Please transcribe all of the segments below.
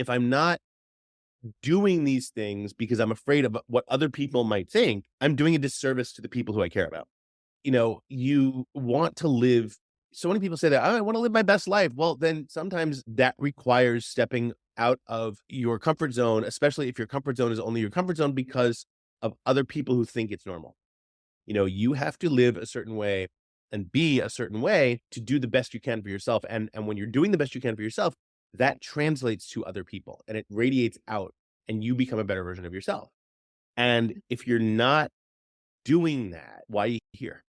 If I'm not doing these things because I'm afraid of what other people might think, I'm doing a disservice to the people who I care about. You want to live. So many people say that, "Oh, I want to live my best life." Well, then sometimes that requires stepping out of your comfort zone, especially if your comfort zone is only your comfort zone because of other people who think it's normal. You have to live a certain way and be a certain way to do the best you can for yourself. And when you're doing the best you can for yourself, that translates to other people and it radiates out and you become a better version of yourself. And if you're not doing that, why are you here?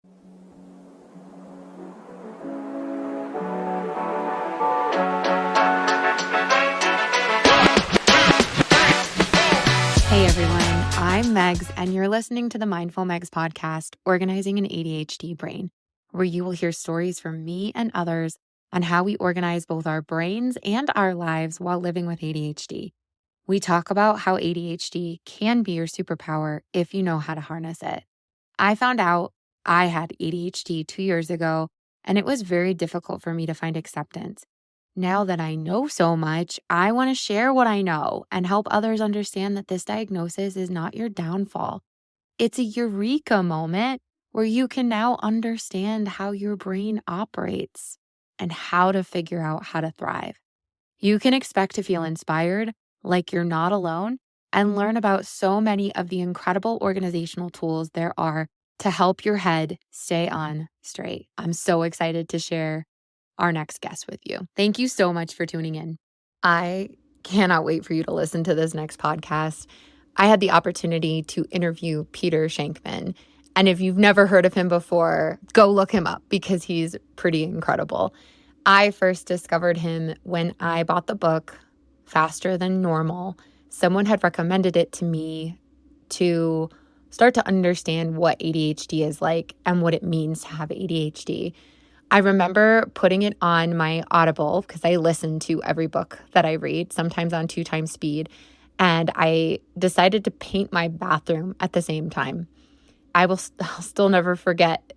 Hey everyone, I'm Megs, and you're listening to the Mindful Megs podcast, Organizing an ADHD Brain, where you will hear stories from me and others on how we organize both our brains and our lives while living with ADHD. We talk about how ADHD can be your superpower if you know how to harness it. I found out I had ADHD 2 years ago, and it was very difficult for me to find acceptance. Now that I know so much, I want to share what I know and help others understand that this diagnosis is not your downfall. It's a eureka moment where you can now understand how your brain operates and how to figure out how to thrive. You can expect to feel inspired, like you're not alone, and learn about so many of the incredible organizational tools there are to help your head stay on straight. I'm so excited to share our next guest with you. Thank you so much for tuning in. I cannot wait for you to listen to this next podcast. I had the opportunity to interview Peter Shankman. And if you've never heard of him before, go look him up because he's pretty incredible. I first discovered him when I bought the book Faster Than Normal. Someone had recommended it to me to start to understand what ADHD is like and what it means to have ADHD. I remember putting it on my Audible because I listen to every book that I read, sometimes on 2 times speed. And I decided to paint my bathroom at the same time. I'll still never forget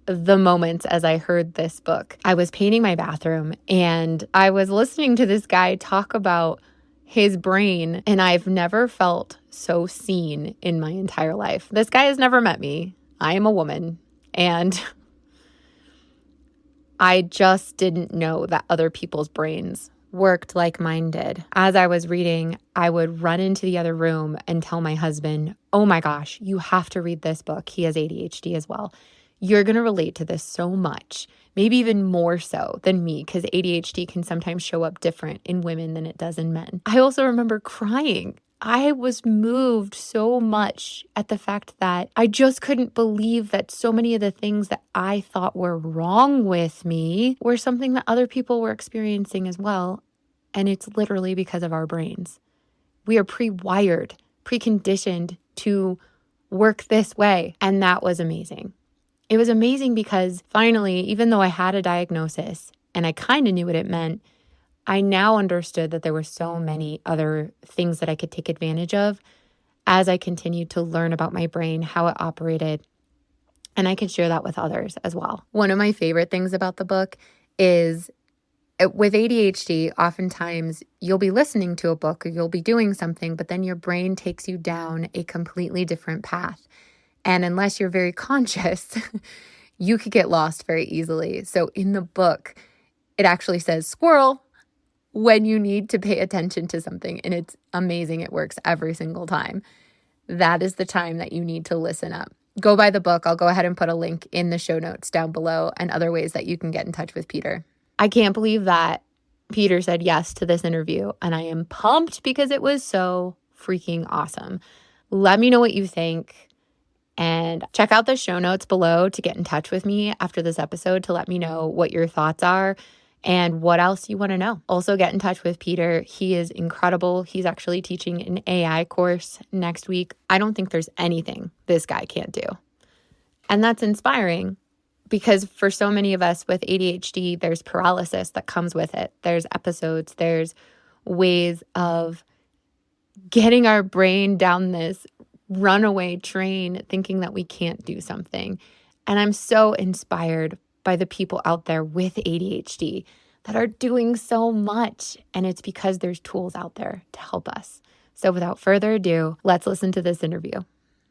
the moments as I heard this book. I was painting my bathroom and I was listening to this guy talk about his brain, and I've never felt so seen in my entire life. This guy has never met me. I am a woman, and I just didn't know that other people's brains worked like mine did. As I was reading, I would run into the other room and tell my husband, "Oh my gosh, you have to read this book." He has ADHD as well. You're going to relate to this so much, maybe even more so than me, because ADHD can sometimes show up different in women than it does in men. I also remember crying. I was moved so much at the fact that I just couldn't believe that so many of the things that I thought were wrong with me were something that other people were experiencing as well. And it's literally because of our brains. We are pre-wired, preconditioned to work this way. And that was amazing. It was amazing because finally, even though I had a diagnosis and I kind of knew what it meant, I now understood that there were so many other things that I could take advantage of as I continued to learn about my brain, how it operated, and I could share that with others as well. One of my favorite things about the book is with ADHD, oftentimes you'll be listening to a book or you'll be doing something, but then your brain takes you down a completely different path. And unless you're very conscious, you could get lost very easily. So in the book, it actually says squirrel when you need to pay attention to something. And it's amazing. It works every single time. That is the time that you need to listen up. Go buy the book. I'll go ahead and put a link in the show notes down below and other ways that you can get in touch with Peter. I can't believe that Peter said yes to this interview, and I am pumped because it was so freaking awesome. Let me know what you think. And check out the show notes below to get in touch with me after this episode to let me know what your thoughts are and what else you want to know. Also get in touch with Peter. He is incredible. He's actually teaching an AI course next week. I don't think there's anything this guy can't do. And that's inspiring because for so many of us with ADHD, there's paralysis that comes with it. There's episodes, there's ways of getting our brain down this runaway train thinking that we can't do something. And I'm so inspired by the people out there with ADHD that are doing so much. And it's because there's tools out there to help us. So without further ado, let's listen to this interview.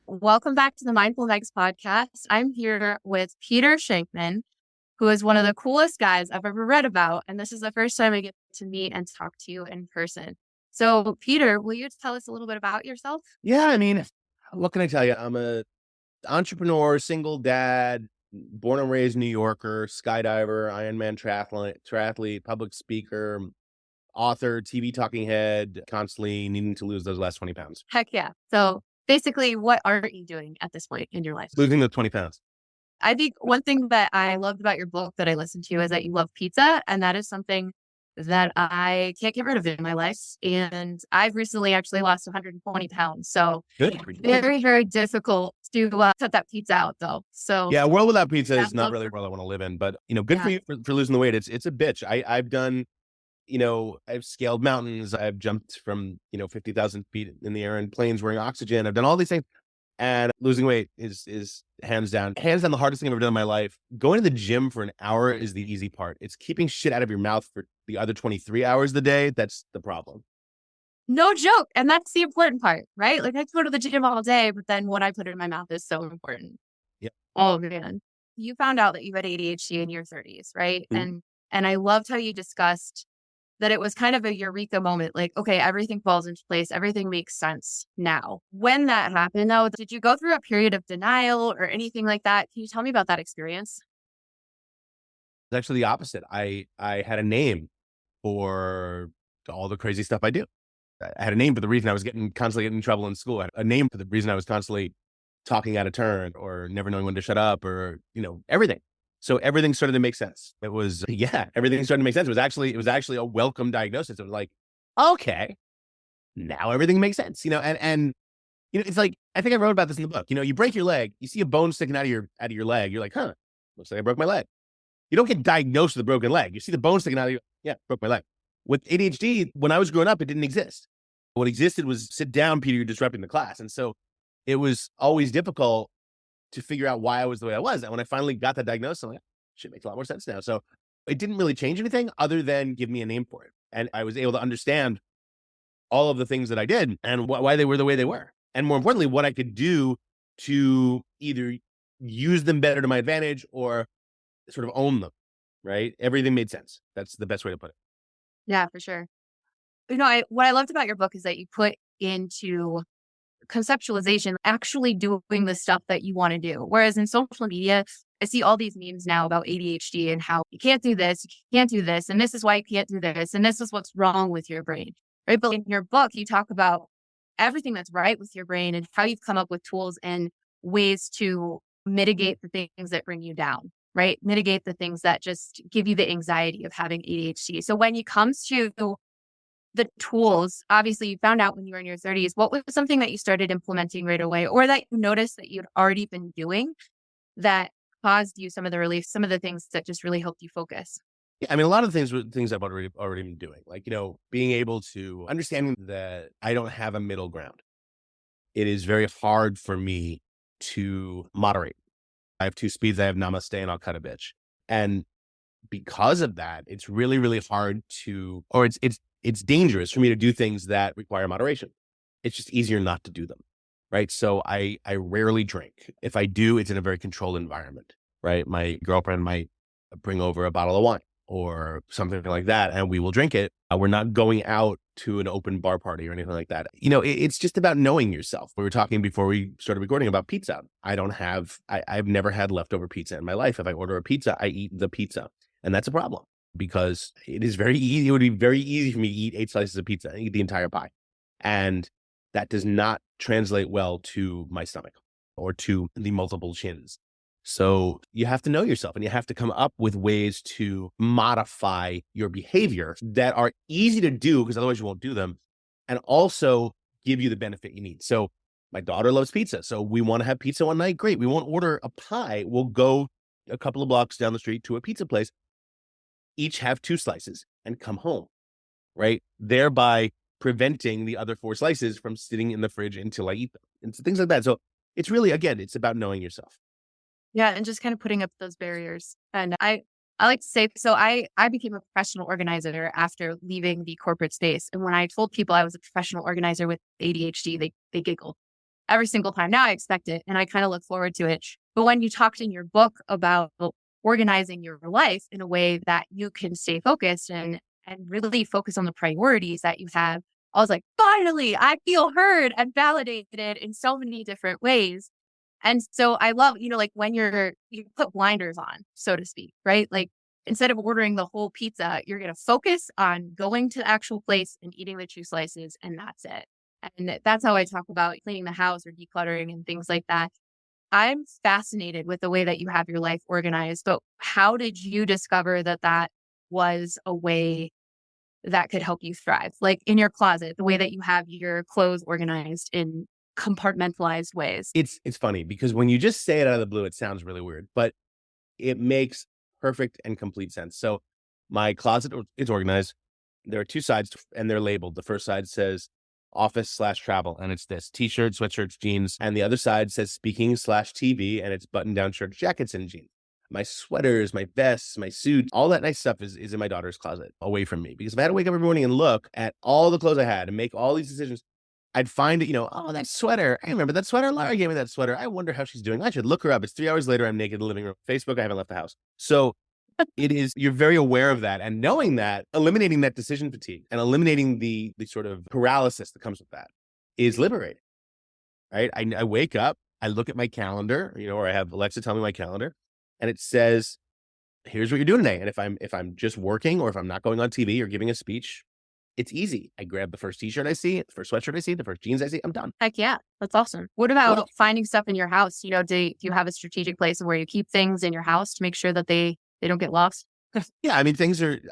Welcome back to the Mindful Megs podcast. I'm here with Peter Shankman, who is one of the coolest guys I've ever read about. And this is the first time I get to meet and talk to you in person. So, Peter, will you tell us a little bit about yourself? Yeah, I mean, what can I tell you? I'm a entrepreneur, single dad, born and raised New Yorker, skydiver, Ironman triathlete, public speaker, author, TV talking head, constantly needing to lose those last 20 pounds. Heck yeah. So basically, what are you doing at this point in your life? Losing the 20 pounds. I think one thing that I loved about your book that I listened to is that you love pizza. And that is something that I can't get rid of in my life. And I've recently actually lost 120 pounds. So Good. very, very difficult to cut that pizza out though. So Yeah, a world without pizza is not really a world I want to live in, but good for you for losing the weight. It's a bitch. I've done, I've scaled mountains. I've jumped from, 50,000 feet in the air in planes wearing oxygen. I've done all these things. And losing weight is hands down the hardest thing I've ever done in my life. Going to the gym for an hour is the easy part. It's keeping shit out of your mouth for the other 23 hours of the day. That's the problem. No joke. And that's the important part, right? Like I go to the gym all day, but then what I put in my mouth is so important. Yeah. Oh man. You found out that you had ADHD in your 30s, right? Mm-hmm. And I loved how you discussed that it was kind of a eureka moment. Like, okay, everything falls into place. Everything makes sense now. When that happened though, did you go through a period of denial or anything like that? Can you tell me about that experience? It's actually the opposite. I had a name for all the crazy stuff I do. I had a name for the reason I was constantly getting in trouble in school. I had a name for the reason I was constantly talking out of turn or never knowing when to shut up or, everything. So everything started to make sense. It was, everything started to make sense. It was actually a welcome diagnosis. It was like, okay, now everything makes sense, and it's like, I think I wrote about this in the book. You break your leg, you see a bone sticking out of your leg. You're like, huh, looks like I broke my leg. You don't get diagnosed with a broken leg. You see the bone sticking out of you. Yeah, broke my leg. With ADHD, when I was growing up, it didn't exist. What existed was sit down, Peter, you're disrupting the class. And so it was always difficult to figure out why I was the way I was. And when I finally got that diagnosis, I'm like, shit makes a lot more sense now. So it didn't really change anything other than give me a name for it. And I was able to understand all of the things that I did and why they were the way they were. And more importantly, what I could do to either use them better to my advantage or sort of own them, right? Everything made sense. That's the best way to put it. Yeah, for sure. What I loved about your book is that you put into conceptualization, actually doing the stuff that you want to do. Whereas in social media, I see all these memes now about ADHD and how you can't do this, you can't do this, and this is why you can't do this, and this is what's wrong with your brain, right? But in your book, you talk about everything that's right with your brain and how you've come up with tools and ways to mitigate the things that bring you down, right? Mitigate the things that just give you the anxiety of having ADHD. So when it comes to the tools, obviously you found out when you were in your 30s, what was something that you started implementing right away or that you noticed that you'd already been doing that caused you some of the relief, some of the things that just really helped you focus? Yeah, I mean, a lot of the things were things I've already been doing, like, being able to understanding that I don't have a middle ground. It is very hard for me to moderate. I have two speeds. I have namaste and I'll cut a bitch. And because of that, it's really, really hard or it's dangerous for me to do things that require moderation. It's just easier not to do them. Right. So I rarely drink. If I do, it's in a very controlled environment. Right. My girlfriend might bring over a bottle of wine or something like that, and we will drink it. We're not going out to an open bar party or anything like that. It's just about knowing yourself. We were talking before we started recording about pizza. I've never had leftover pizza in my life. If I order a pizza, I eat the pizza. And that's a problem because it is very easy. It would be very easy for me to eat 8 slices of pizza and eat the entire pie. And that does not translate well to my stomach or to the multiple chins. So you have to know yourself and you have to come up with ways to modify your behavior that are easy to do because otherwise you won't do them and also give you the benefit you need. So my daughter loves pizza. So we want to have pizza one night. Great. We won't order a pie. We'll go a couple of blocks down the street to a pizza place, each have 2 slices and come home, right? Thereby preventing the other 4 slices from sitting in the fridge until I eat them and things like that. So it's really, again, it's about knowing yourself. Yeah. And just kind of putting up those barriers. And I I like to say, so I became a professional organizer after leaving the corporate space. And when I told people I was a professional organizer with ADHD, they giggled every single time. Now I expect it and I kind of look forward to it. But when you talked in your book about organizing your life in a way that you can stay focused and really focus on the priorities that you have, I was like, finally, I feel heard and validated in so many different ways. And so I love, like when you put blinders on, so to speak, right? Like instead of ordering the whole pizza, you're going to focus on going to the actual place and eating the 2 slices, and that's it. And that's how I talk about cleaning the house or decluttering and things like that. I'm fascinated with the way that you have your life organized, but how did you discover that that was a way that could help you thrive? Like in your closet, the way that you have your clothes organized in compartmentalized ways. It's funny because when you just say it out of the blue, it sounds really weird, but it makes perfect and complete sense. So my closet is organized. There are two sides and they're labeled. The first side says office slash travel, and it's this t-shirts, sweatshirts, jeans. And the other side says speaking slash TV, and it's button down shirts, jackets, and jeans. My sweaters, my vests, my suit, all that nice stuff is in my daughter's closet away from me. Because if I had to wake up every morning and look at all the clothes I had and make all these decisions, I'd find it, oh, that sweater. I remember that sweater. Laura gave me that sweater. I wonder how she's doing. I should look her up. It's 3 hours later. I'm naked in the living room. Facebook, I haven't left the house. So you're very aware of that. And knowing that, eliminating that decision fatigue and eliminating the sort of paralysis that comes with that is liberating, right? I wake up, I look at my calendar, or I have Alexa tell me my calendar, and it says, here's what you're doing today. And if I'm just working or if I'm not going on TV or giving a speech, it's easy. I grab the first t-shirt I see, the first sweatshirt I see, the first jeans I see, I'm done. Heck yeah. That's awesome. What about finding stuff in your house? Do you have a strategic place where you keep things in your house to make sure that they don't get lost? Yeah, I mean,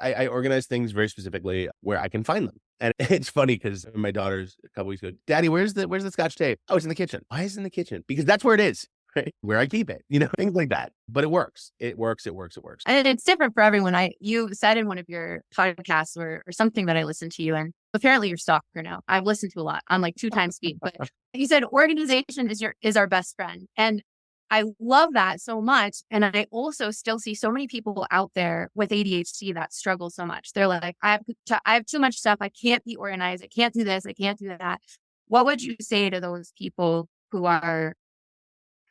I organize things very specifically where I can find them. And it's funny because my daughter's a couple weeks ago, Daddy, where's the Scotch tape? Oh, it's in the kitchen. Why is it in the kitchen? Because that's where it is, right? Where I keep it, things like that. But it works. It works. It works. It works. And it's different for everyone. You said in one of your podcasts or something that I listened to you, and apparently you're a stalker now. I've listened to a lot. I'm like 2 times speed, but you said organization is our best friend. And I love that so much. And I also still see so many people out there with ADHD that struggle so much. They're like, I have too much stuff. I can't be organized. I can't do this. I can't do that. What would you say to those people who are,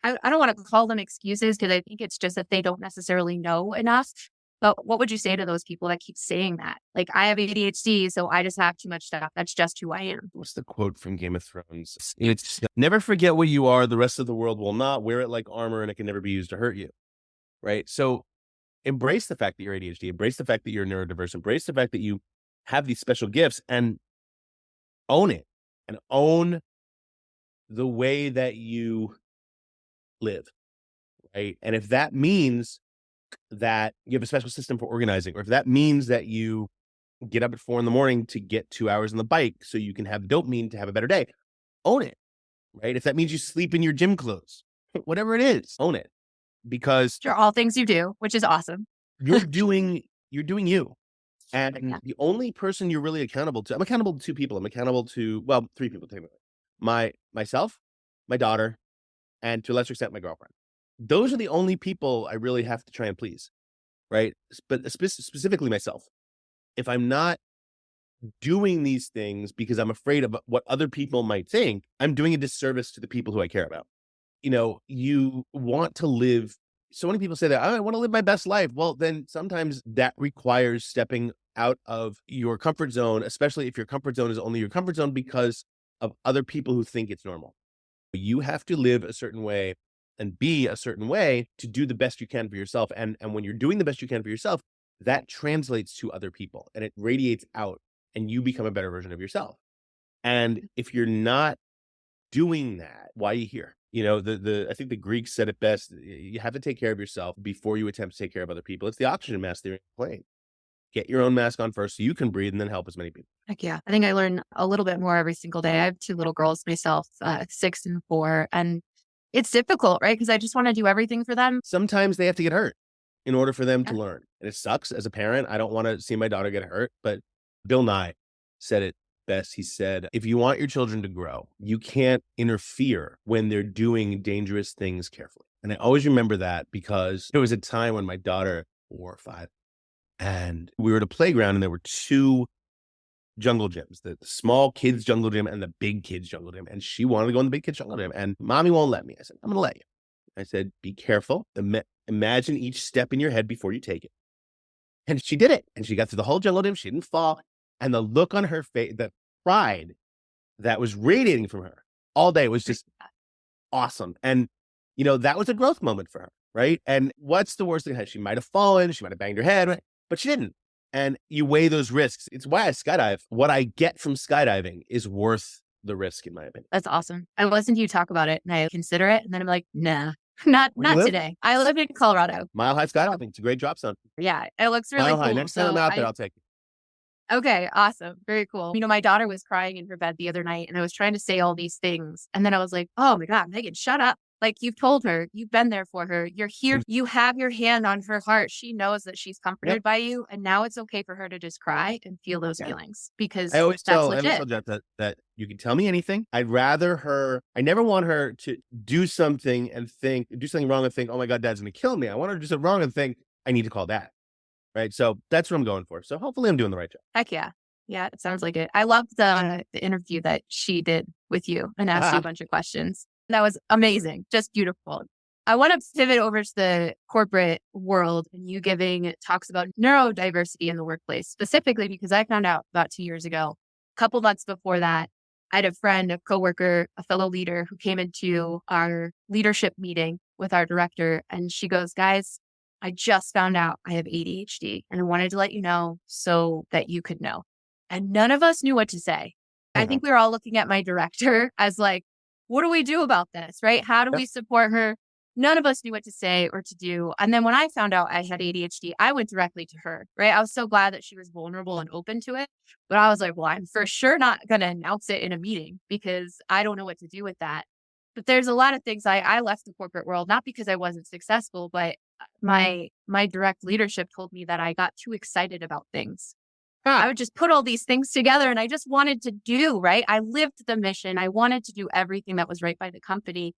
I don't want to call them excuses because I think it's just that they don't necessarily know enough. But what would you say to those people that keep saying that? Like, I have ADHD, so I just have too much stuff. That's just who I am. What's the quote from Game of Thrones? It's never forget what you are. The rest of the world will not. Wear it like armor and it can never be used to hurt you. Right. So embrace the fact that you're ADHD, embrace the fact that you're neurodiverse, embrace the fact that you have these special gifts and own it and own the way that you live. Right. And if that means that you have a special system for organizing, or if that means that you get up at 4 a.m. to get 2 hours on the bike so you can have dopamine to have a better day, own it, right? If that means you sleep in your gym clothes, whatever it is, own it, because Sure, all things you do, which is awesome. you're doing you. And Yeah. the only person you're really accountable to, I'm accountable to 2 people. I'm accountable to, well, 3 people, technically. Myself, my daughter, and to a lesser extent, my girlfriend. Those are the only people I really have to try and please, right? But specifically myself. If I'm not doing these things because I'm afraid of what other people might think, I'm doing a disservice to the people who I care about. You want to live. So many people say that I want to live my best life. Well, then sometimes that requires stepping out of your comfort zone, especially if your comfort zone is only your comfort zone because of other people who think it's normal. You have to live a certain way and be a certain way to do the best you can for yourself. And when you're doing the best you can for yourself, that translates to other people and it radiates out and you become a better version of yourself. And if you're not doing that, why are you here? I think the Greeks said it best. You have to take care of yourself before you attempt to take care of other people. It's the oxygen mask theory plane. Get your own mask on first so you can breathe and then help as many people. Heck yeah. I think I learn a little bit more every single day. I have 2 little girls myself, 6 and 4. And it's difficult, right? Because I just want to do everything for them. Sometimes they have to get hurt in order for them to learn. And it sucks as a parent. I don't want to see my daughter get hurt, but Bill Nye said it best. He said, if you want your children to grow, you can't interfere when they're doing dangerous things carefully. And I always remember that because there was a time when my daughter 4 or 5. And we were at a playground and there were 2 jungle gyms, the small kids jungle gym and the big kids jungle gym. And she wanted to go in the big kids jungle gym and mommy won't let me. I said, I'm going to let you. I said, be careful. Imagine each step in your head before you take it. And she did it. And she got through the whole jungle gym. She didn't fall. And the look on her face, the pride that was radiating from her all day was just awesome. And, that was a growth moment for her. Right. And what's the worst thing? She might have fallen. She might have banged her head, right? But she didn't. And you weigh those risks. It's why I skydive. What I get from skydiving is worth the risk, in my opinion. That's awesome. I listen to you talk about it and I consider it. And then I'm like, nah, not today. I live in Colorado. Mile High skydiving. It's a great drop zone. Yeah. It looks really Mile cool. High. Next time I'm out there, I'll take you. Okay. Awesome. Very cool. My daughter was crying in her bed the other night and I was trying to say all these things. And then I was like, oh my God, Megan, shut up. Like you've told her, you've been there for her. You're here. You have your hand on her heart. She knows that she's comforted by you. And now it's okay for her to just cry and feel those feelings because I always that's tell legit. Jeff that you can tell me anything. I never want her to do something wrong and think, oh my God, Dad's going to kill me. I want her to do something wrong and think, I need to call Dad. Right. So that's what I'm going for. So hopefully I'm doing the right job. Heck yeah. Yeah, it sounds like it. I loved the interview that she did with you and asked you a bunch of questions. That was amazing. Just beautiful. I want to pivot over to the corporate world and you giving talks about neurodiversity in the workplace, specifically because I found out about 2 years ago. A couple months before that, I had a friend, a coworker, a fellow leader who came into our leadership meeting with our director. And she goes, guys, I just found out I have ADHD and I wanted to let you know so that you could know. And none of us knew what to say. I think we were all looking at my director as like, what do we do about this, right? How do we support her? None of us knew what to say or to do. And then when I found out I had ADHD, I went directly to her, right? I was so glad that she was vulnerable and open to it. But I was like, well, I'm for sure not going to announce it in a meeting because I don't know what to do with that. But there's a lot of things I left the corporate world, not because I wasn't successful, but my direct leadership told me that I got too excited about things. I would just put all these things together and I just wanted to do, right? I lived the mission. I wanted to do everything that was right by the company.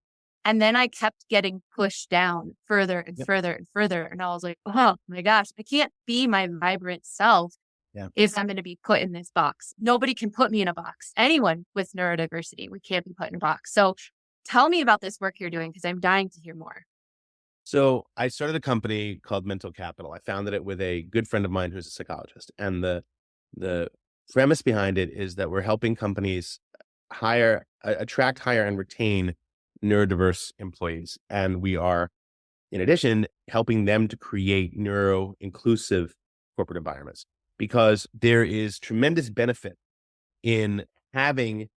And then I kept getting pushed down further and further and further. And I was like, oh my gosh, I can't be my vibrant self if I'm going to be put in this box. Nobody can put me in a box. Anyone with neurodiversity, we can't be put in a box. So tell me about this work you're doing because I'm dying to hear more. So I started a company called Mental Capital. I founded it with a good friend of mine who's a psychologist. And the premise behind it is that we're helping companies attract, hire, and retain neurodiverse employees. And we are, in addition, helping them to create neuro-inclusive corporate environments because there is tremendous benefit in having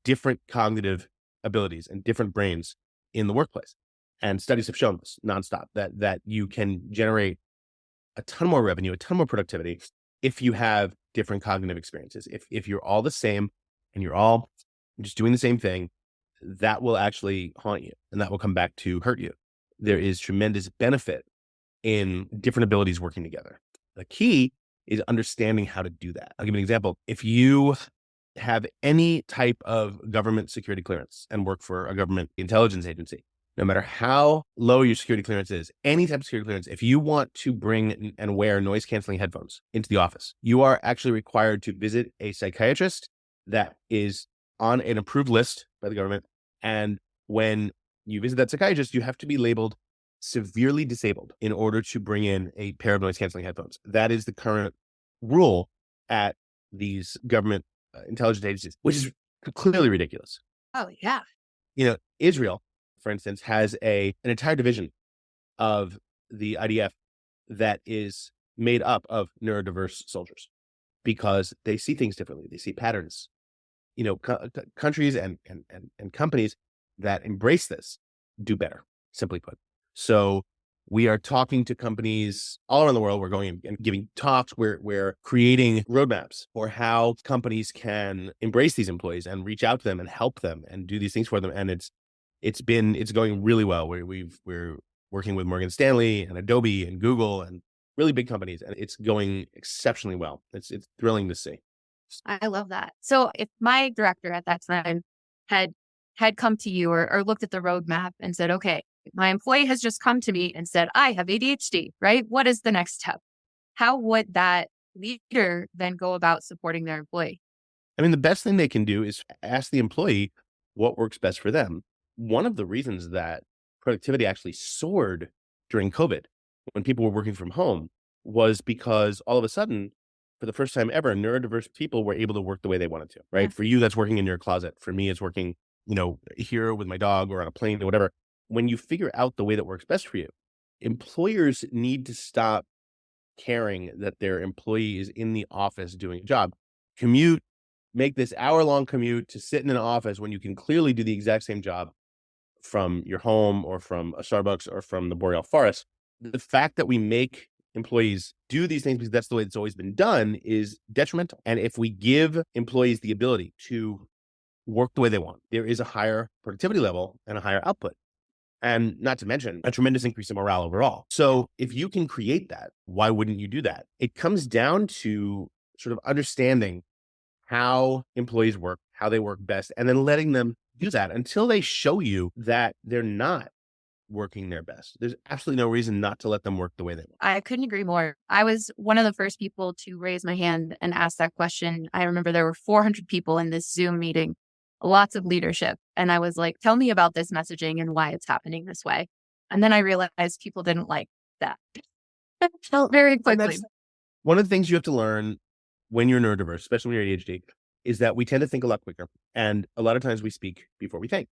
different cognitive abilities and different brains in the workplace. And studies have shown this nonstop, that you can generate a ton more revenue, a ton more productivity if you have different cognitive experiences. If you're all the same and you're all just doing the same thing, that will actually haunt you and that will come back to hurt you. There is tremendous benefit in different abilities working together. The key is understanding how to do that. I'll give you an example. If you have any type of government security clearance and work for a government intelligence agency, no matter how low your security clearance is, any type of security clearance, if you want to bring and wear noise canceling headphones into the office, you are actually required to visit a psychiatrist that is on an approved list by the government. And when you visit that psychiatrist, you have to be labeled severely disabled in order to bring in a pair of noise canceling headphones. That is the current rule at these government intelligence agencies, which is clearly ridiculous. Oh, yeah. Israel, for instance, has an entire division of the IDF that is made up of neurodiverse soldiers because they see things differently. They see patterns. Countries and companies that embrace this do better, simply put. So we are talking to companies all around the world. We're going and giving talks. We're creating roadmaps for how companies can embrace these employees and reach out to them and help them and do these things for them. And it's going really well. We're working with Morgan Stanley and Adobe and Google and really big companies, and it's going exceptionally well. It's thrilling to see. I love that. So if my director at that time had come to you or looked at the roadmap and said, okay, my employee has just come to me and said, I have ADHD, right? What is the next step? How would that leader then go about supporting their employee? I mean, the best thing they can do is ask the employee what works best for them. One of the reasons that productivity actually soared during COVID, when people were working from home, was because all of a sudden, for the first time ever, neurodiverse people were able to work the way they wanted to, right? Yeah. For you, that's working in your closet. For me, it's working, here with my dog or on a plane or whatever. When you figure out the way that works best for you, employers need to stop caring that their employee is in the office doing a job. Commute, make this hour-long commute to sit in an office when you can clearly do the exact same job from your home or from a Starbucks or from the Boreal Forest. The fact that we make employees do these things because that's the way it's always been done is detrimental. And if we give employees the ability to work the way they want, there is a higher productivity level and a higher output. And not to mention a tremendous increase in morale overall. So if you can create that, why wouldn't you do that? It comes down to sort of understanding how employees work, how they work best, and then letting them do that until they show you that they're not working their best. There's absolutely no reason not to let them work the way they want. I couldn't agree more. I was one of the first people to raise my hand and ask that question. I remember there were 400 people in this Zoom meeting, lots of leadership. And I was like, tell me about this messaging and why it's happening this way. And then I realized people didn't like that very quickly. One of the things you have to learn when you're neurodiverse, especially when you're ADHD, is that we tend to think a lot quicker. And a lot of times we speak before we think.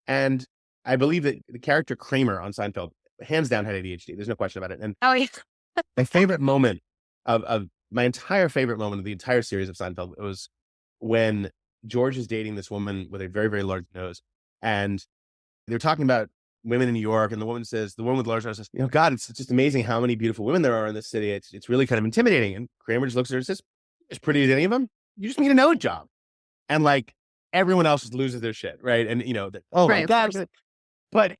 And I believe that the character Kramer on Seinfeld, hands down, had ADHD. There's no question about it. And Oh, yeah. my favorite moment of my entire favorite moment of the entire series of Seinfeld was when George is dating this woman with a very, very large nose. And they're talking about women in New York. And the woman with large nose says, God, it's just amazing how many beautiful women there are in this city. It's really kind of intimidating. And Kramer just looks at her and says, as pretty as any of them, you just need a nose job. And like everyone else just loses their shit. Right. And oh my God. But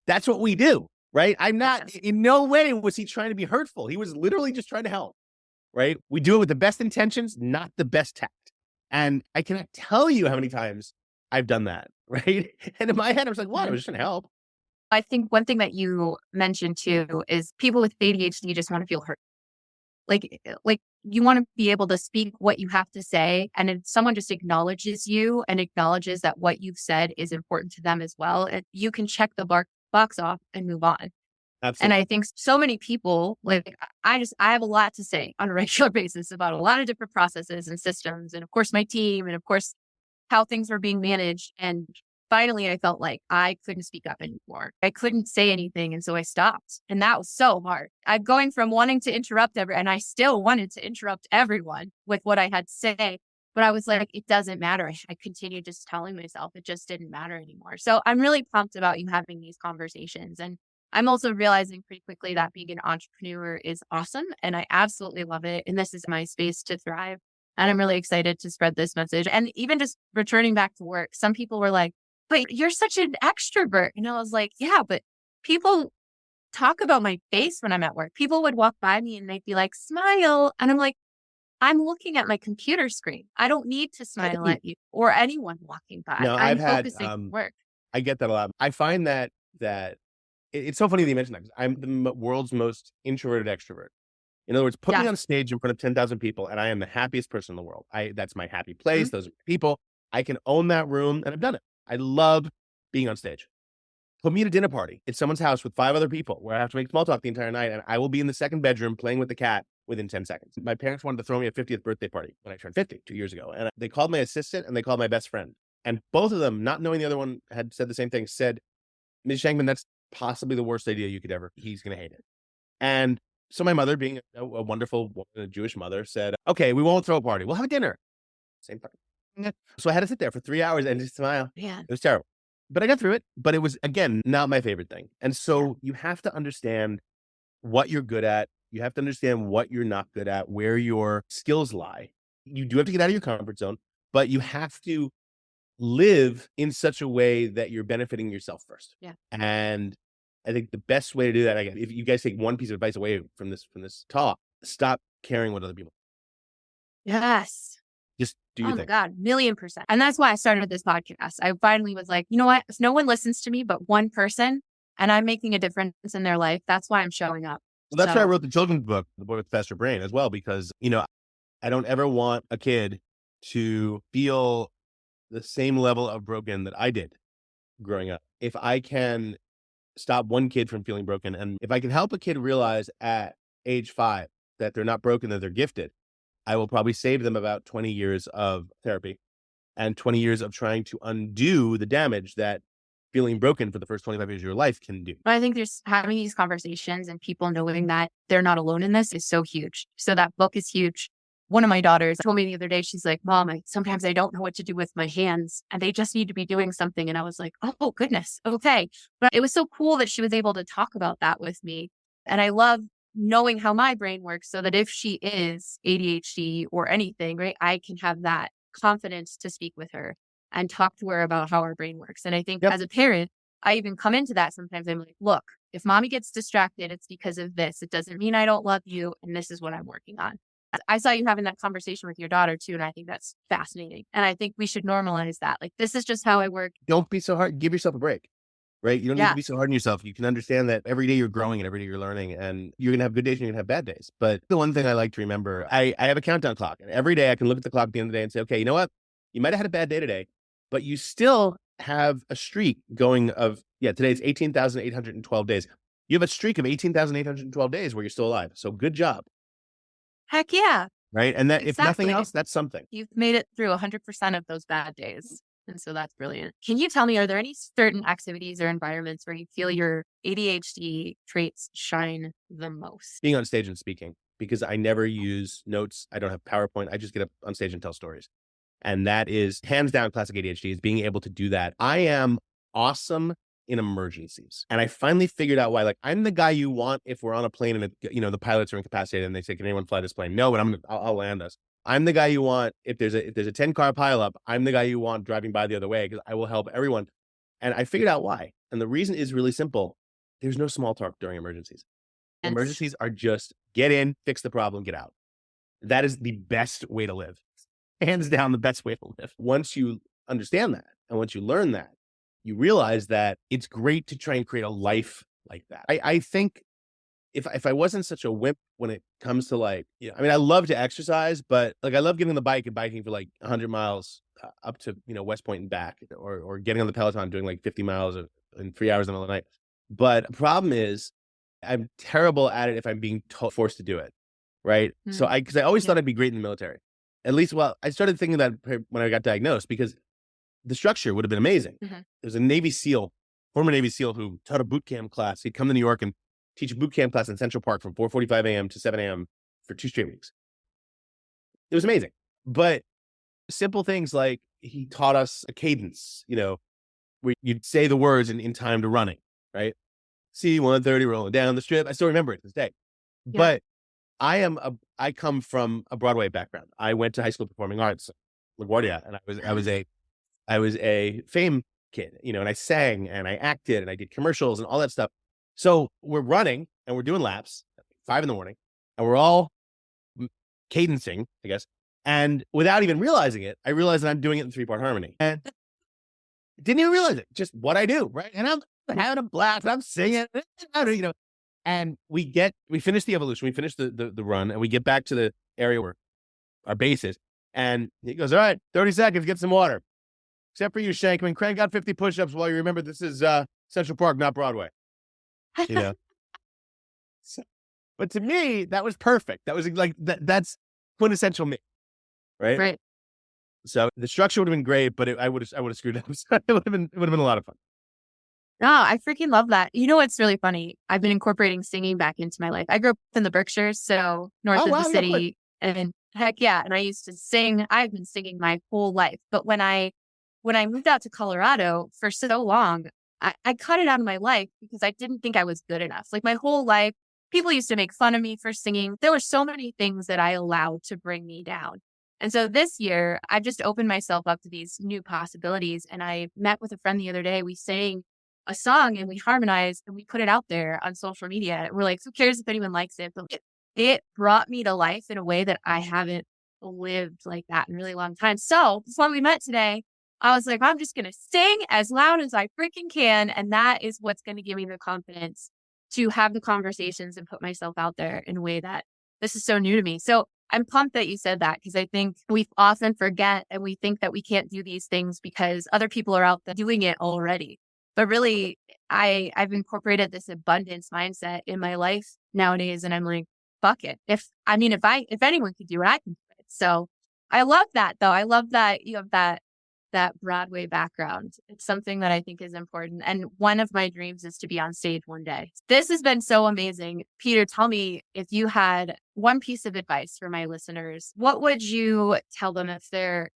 that's what we do. Right. I'm not, in no way was he trying to be hurtful. He was literally just trying to help. Right. We do it with the best intentions, not the best tact. And I cannot tell you how many times I've done that. Right. And in my head, I was like, what? I was just trying to help. I think one thing that you mentioned too is people with ADHD just want to feel heard. Like you want to be able to speak what you have to say. And if someone just acknowledges you and acknowledges that what you've said is important to them as well, you can check the box off and move on. Absolutely. And I think so many people, I have a lot to say on a regular basis about a lot of different processes and systems. And of course, my team, and of course, how things were being managed. And finally, I felt like I couldn't speak up anymore. I couldn't say anything. And so I stopped. And that was so hard. I'm going from wanting to interrupt and I still wanted to interrupt everyone with what I had to say. But I was like, it doesn't matter. I continued just telling myself it just didn't matter anymore. So I'm really pumped about you having these conversations. And I'm also realizing pretty quickly that being an entrepreneur is awesome. And I absolutely love it. And this is my space to thrive. And I'm really excited to spread this message. And even just returning back to work, some people were like, but you're such an extrovert. And I was like, yeah, but people talk about my face when I'm at work. People would walk by me and they'd be like, smile. And I'm like, I'm looking at my computer screen. I don't need to smile at you or anyone walking by. No, I'm focusing on work. I get that a lot. I find that it's so funny that you mentioned that, because I'm the world's most introverted extrovert. In other words, put me on stage in front of 10,000 people and I am the happiest person in the world. That's my happy place. Mm-hmm. Those are people. I can own that room, and I've done it. I love being on stage. Put me at a dinner party at someone's house with 5 other people where I have to make small talk the entire night, and I will be in the second bedroom playing with the cat within 10 seconds. My parents wanted to throw me a 50th birthday party when I turned 50 2 years ago. And they called my assistant and they called my best friend. And both of them, not knowing the other one had said the same thing, said, Ms. Shankman, that's possibly the worst idea you could ever. He's going to hate it. And so my mother, being a wonderful woman, a Jewish mother, said, okay, we won't throw a party. We'll have a dinner. Same fucking. Yeah. So I had to sit there for 3 hours and just smile. Yeah. It was terrible. But I got through it. But it was, again, not my favorite thing. And so you have to understand what you're good at. You have to understand what you're not good at, where your skills lie. You do have to get out of your comfort zone, but you have to live in such a way that you're benefiting yourself first. Yeah. And I think the best way to do that, again, if you guys take one piece of advice away from this talk, stop caring what other people. Yes. Just do your thing. Oh my God, 1,000,000%. And that's why I started this podcast. I finally was like, you know what? If no one listens to me but one person, and I'm making a difference in their life. That's why I'm showing up. Well, that's why I So wrote the children's book, The Boy with the Faster Brain, as well, because, I don't ever want a kid to feel the same level of broken that I did growing up. If I can stop one kid from feeling broken, and if I can help a kid realize at age 5 that they're not broken, that they're gifted, I will probably save them about 20 years of therapy and 20 years of trying to undo the damage that feeling broken for the first 25 years of your life can do. but I think there's having these conversations and people knowing that they're not alone in this is so huge. So that book is huge. One of my daughters told me the other day, she's like, Mom, sometimes I don't know what to do with my hands and they just need to be doing something. And I was like, oh, goodness. Okay. But it was so cool that she was able to talk about that with me. And I love knowing how my brain works so that if she is ADHD or anything, right, I can have that confidence to speak with her and talk to her about how our brain works. And I think Yep. as a parent, I even come into that sometimes. I'm like, look, if mommy gets distracted, it's because of this. It doesn't mean I don't love you. And this is what I'm working on. I saw you having that conversation with your daughter too. And I think that's fascinating. And I think we should normalize that. Like, this is just how I work. Don't be so hard. Give yourself a break, right? You don't need to Yeah. be so hard on yourself. You can understand that every day you're growing and every day you're learning, and you're going to have good days and you're going to have bad days. But the one thing I like to remember, I have a countdown clock, and every day I can look at the clock at the end of the day and say, okay, you know what? You might have had a bad day today, but you still have a streak going of, today's 18,812 days. You have a streak of 18,812 days where you're still alive. So good job, Heck yeah. right? And that, if nothing Exactly. else, that's something. You've made it through 100% of those bad days. And so that's brilliant. Can you tell me, are there any certain activities or environments where you feel your ADHD traits shine the most? Being on stage and speaking, because I never use notes. I don't have PowerPoint. I just get up on stage and tell stories. And that is hands down classic ADHD, is being able to do that. I am awesome in emergencies. And I finally figured out why. Like, I'm the guy you want if we're on a plane and the pilots are incapacitated and they say, can anyone fly this plane? No, but I'll land us. I'm the guy you want if there's a 10-car pileup. I'm the guy you want driving by the other way, because I will help everyone. And I figured out why. And the reason is really simple. There's no small talk during emergencies. Yes. Emergencies are just get in, fix the problem, get out. That is the best way to live. Hands down, the best way to live. Once you understand that, and once you learn that, you realize that it's great to try and create a life like that. I think if I wasn't such a wimp when it comes to I love to exercise, but I love getting on the bike and biking for 100 miles up to, West Point and back, or getting on the Peloton doing 50 miles in 3 hours in the middle of the night. But the problem is I'm terrible at it if I'm being forced to do it. Right. So because I always thought I'd be great in the military. At least, I started thinking that when I got diagnosed, because the structure would have been amazing. There's a Navy SEAL, former Navy SEAL, who taught a boot camp class. He'd come to New York and teach a boot camp class in Central Park from 4:45 a.m. to 7 a.m. for 2 straight weeks. It was amazing. But simple things like he taught us a cadence, where you'd say the words in time to running, right? C-130 rolling down the strip. I still remember it to this day. Yeah. But I come from a Broadway background. I went to high school performing arts, LaGuardia, and I was a fame kid, and I sang and I acted and I did commercials and all that stuff. So we're running and we're doing laps at 5 a.m, and we're all cadencing, I guess. And without even realizing it, I realized that I'm doing it in 3-part harmony, and didn't even realize it. Just what I do, right? And I'm having a blast. I'm singing, And we finish the evolution, we finish the run, and we get back to the area where our base is. And he goes, all right, 30 seconds, get some water. Except for you, Shankman. Crank out 50 push-ups while you remember this is Central Park, not Broadway. So, but to me, that was perfect. That was that's quintessential me, right? Right. So the structure would have been great, but I would have screwed up. It would have been a lot of fun. No, I freaking love that. You know what's really funny? I've been incorporating singing back into my life. I grew up in the Berkshires, so north of the city. And heck yeah. And I used to sing. I've been singing my whole life. But when I moved out to Colorado for so long, I cut it out of my life because I didn't think I was good enough. My whole life, people used to make fun of me for singing. There were so many things that I allowed to bring me down. And so this year, I've just opened myself up to these new possibilities. And I met with a friend the other day. We sang a song and we harmonized and we put it out there on social media. We're like, who cares if anyone likes it? But it brought me to life in a way that I haven't lived like that in a really long time. So before we met today, I was like, I'm just going to sing as loud as I freaking can. And that is what's going to give me the confidence to have the conversations and put myself out there in a way that this is so new to me. So I'm pumped that you said that, because I think we often forget and we think that we can't do these things because other people are out there doing it already. But really, I've incorporated this abundance mindset in my life nowadays. And I'm like, fuck it. If anyone could do it, I can do it. So I love that though. I love that you have that Broadway background. It's something that I think is important. And one of my dreams is to be on stage one day. This has been so amazing. Peter, tell me, if you had one piece of advice for my listeners, what would you tell them if they're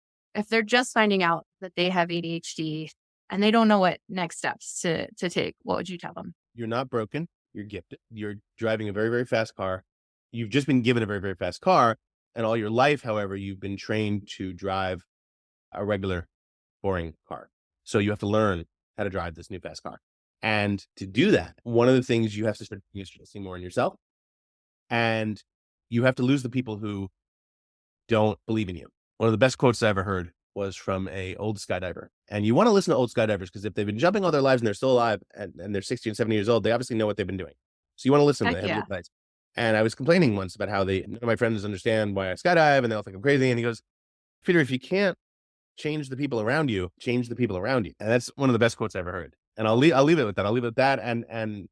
just finding out that they have ADHD and they don't know what next steps to take? What would you tell them? You're not broken. You're gifted. You're driving a very, very fast car. You've just been given a very, very fast car. And all your life, however, you've been trained to drive a regular, boring car. So you have to learn how to drive this new fast car. And to do that, one of the things you have to start doing is trusting more in yourself. And you have to lose the people who don't believe in you. One of the best quotes I ever heard was from a old skydiver. And you want to listen to old skydivers because if they've been jumping all their lives and they're still alive and they're 60 and 70 years old, they obviously know what they've been doing. So you want to listen to Heck them, have yeah. good advice. And I was complaining once about how none of my friends understand why I skydive and they all think I'm crazy. And he goes, Peter, if you can't change the people around you, change the people around you. And that's one of the best quotes I ever heard. And I'll leave it with that. I'll leave it with that. And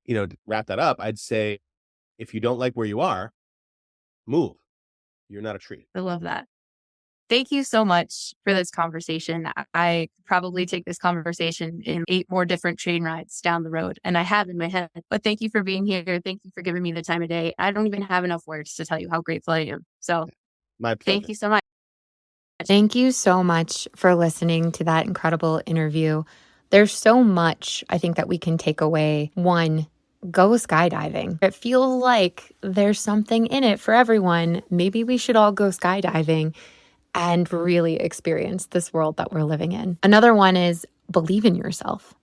to wrap that up, I'd say, if you don't like where you are, move. You're not a tree. I love that. Thank you so much for this conversation. I could probably take this conversation in 8 more different train rides down the road, and I have in my head. But thank you for being here. Thank you for giving me the time of day. I don't even have enough words to tell you how grateful I am. So My pleasure. thank you so much. Thank you so much for listening to that incredible interview. There's so much I think that we can take away. One, go skydiving. It feels like there's something in it for everyone. Maybe we should all go skydiving and really experience this world that we're living in. Another one is believe in yourself.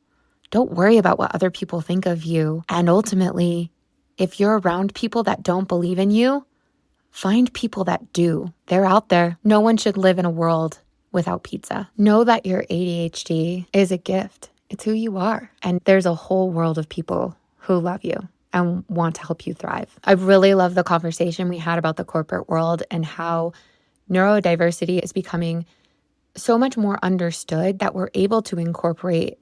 Don't worry about what other people think of you. And ultimately, if you're around people that don't believe in you, find people that do. They're out there. No one should live in a world without pizza. Know that your ADHD is a gift. It's who you are. And there's a whole world of people who love you and want to help you thrive. I really love the conversation we had about the corporate world and how neurodiversity is becoming so much more understood that we're able to incorporate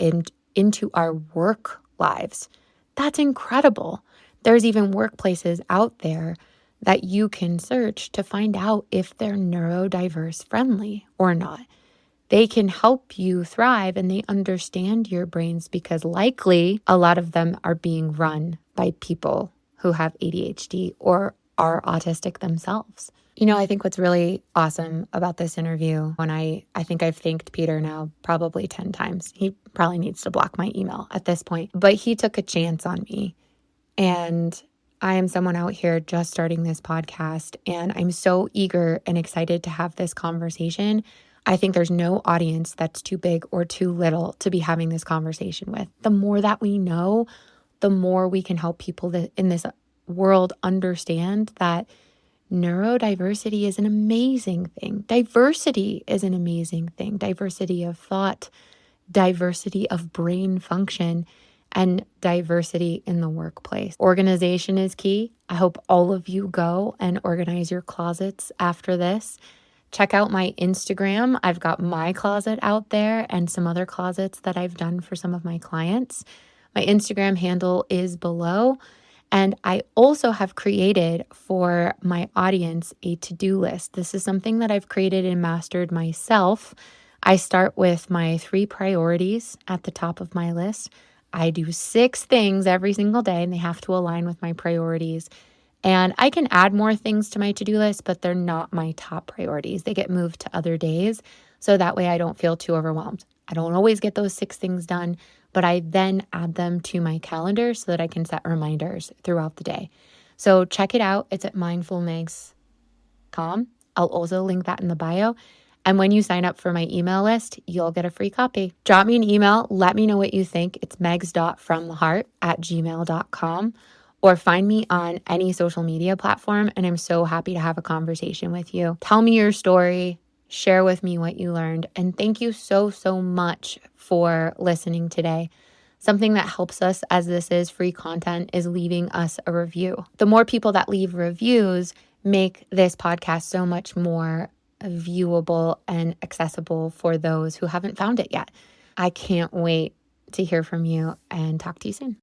into our work lives. That's incredible. There's even workplaces out there that you can search to find out if they're neurodiverse friendly or not. They can help you thrive and they understand your brains because likely a lot of them are being run by people who have ADHD or are autistic themselves. I think what's really awesome about this interview, and I think I've thanked Peter now probably 10 times. He probably needs to block my email at this point, but he took a chance on me. And I am someone out here just starting this podcast, and I'm so eager and excited to have this conversation. I think there's no audience that's too big or too little to be having this conversation with. The more that we know, the more we can help people in this world understand that neurodiversity is an amazing thing. Diversity is an amazing thing. Diversity of thought, diversity of brain function, and diversity in the workplace. Organization is key. I hope all of you go and organize your closets after this. Check out my Instagram. I've got my closet out there and some other closets that I've done for some of my clients. My Instagram handle is below. And I also have created for my audience a to-do list. This is something that I've created and mastered myself. I start with my 3 priorities at the top of my list. I do 6 things every single day, and they have to align with my priorities. And I can add more things to my to-do list, but they're not my top priorities. They get moved to other days, so that way I don't feel too overwhelmed. I don't always get those 6 things done, but I then add them to my calendar so that I can set reminders throughout the day. So check it out. It's at mindfulmegs.com. I'll also link that in the bio. And when you sign up for my email list, you'll get a free copy. Drop me an email. Let me know what you think. It's megs.fromtheheart@gmail.com. Or find me on any social media platform, and I'm so happy to have a conversation with you. Tell me your story. Share with me what you learned. And thank you so, so much for listening today. Something that helps us, as this is free content, is leaving us a review. The more people that leave reviews make this podcast so much more viewable and accessible for those who haven't found it yet. I can't wait to hear from you and talk to you soon.